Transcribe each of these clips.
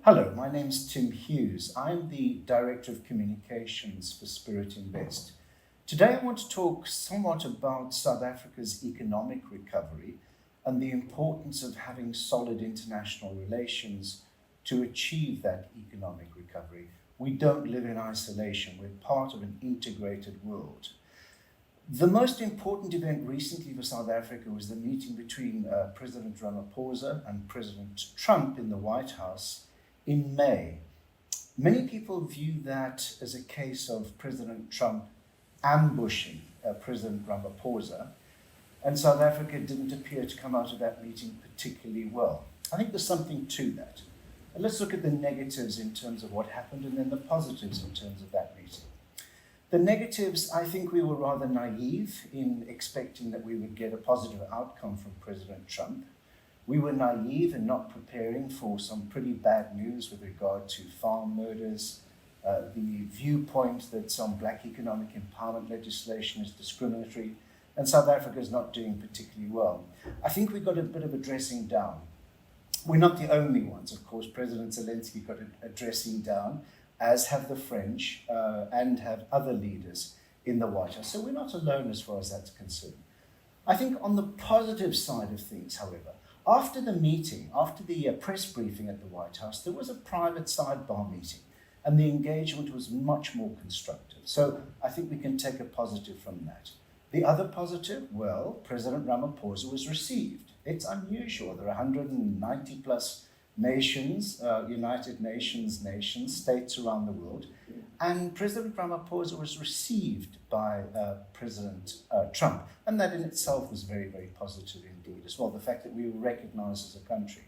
Hello, my name is Tim Hughes. I'm the Director of Communications for Spirit Invest. Today I want to talk somewhat about South Africa's economic recovery and the importance of having solid international relations to achieve that economic recovery. We don't live in isolation, we're part of an integrated world. The most important event recently for South Africa was the meeting between President Ramaphosa and President Trump in the White House in May. Many people view that as a case of President Trump ambushing President Ramaphosa, and South Africa didn't appear to come out of that meeting particularly well. I think there's something to that. And let's look at the negatives in terms of what happened and then the positives in terms of that meeting. The negatives, I think we were rather naive in expecting that we would get a positive outcome from President Trump. We were naive in not preparing for some pretty bad news with regard to farm murders, the viewpoint that some black economic empowerment legislation is discriminatory, and South Africa is not doing particularly well. I think we got a bit of a dressing down. We're not the only ones, of course. President Zelensky got a dressing down, as have the French and have other leaders in the White House. So we're not alone as far as that's concerned. I think on the positive side of things, however, after the meeting, after the press briefing at the White House, there was a private sidebar meeting, and the engagement was much more constructive. So I think we can take a positive from that. The other positive, well, President Ramaphosa was received. It's unusual. There are 190 plus nations, United Nations states around the world, and President Ramaphosa was received by President Trump, and that in itself was very, very positive indeed as well, the fact that we were recognized as a country.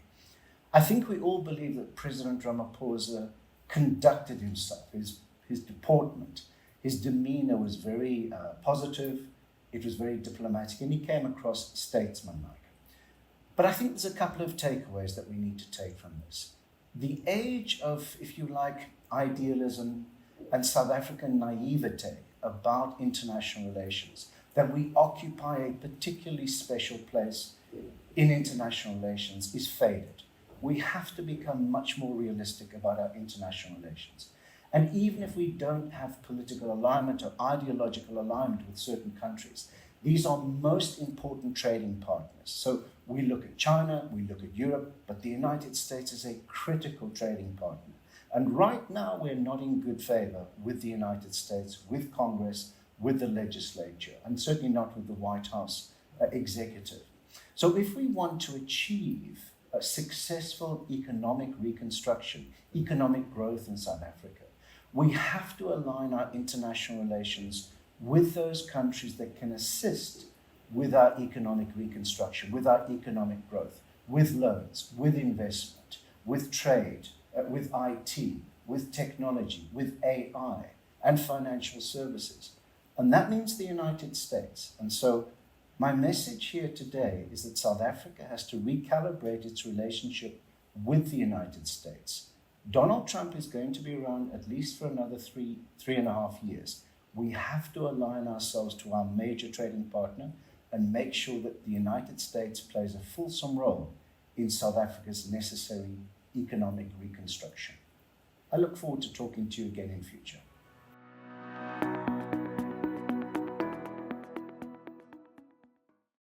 I think we all believe that President Ramaphosa conducted himself, his deportment, his demeanor was very positive, it was very diplomatic, and he came across statesmanlike. But I think there's a couple of takeaways that we need to take from this. The age of, if you like, idealism and South African naivete about international relations, that we occupy a particularly special place in international relations, is faded. We have to become much more realistic about our international relations. And even if we don't have political alignment or ideological alignment with certain countries, these are most important trading partners. So we look at China, we look at Europe, but the United States is a critical trading partner. And right now we're not in good favor with the United States, with Congress, with the legislature, and certainly not with the White House executive. So if we want to achieve a successful economic reconstruction, economic growth in South Africa, we have to align our international relations with those countries that can assist with our economic reconstruction, with our economic growth, with loans, with investment, with trade, with IT, with technology, with AI, and financial services. And that means the United States. And so my message here today is that South Africa has to recalibrate its relationship with the United States. Donald Trump is going to be around at least for another three and a half years. We have to align ourselves to our major trading partner and make sure that the United States plays a fulsome role in South Africa's necessary economic reconstruction. I look forward to talking to you again in future.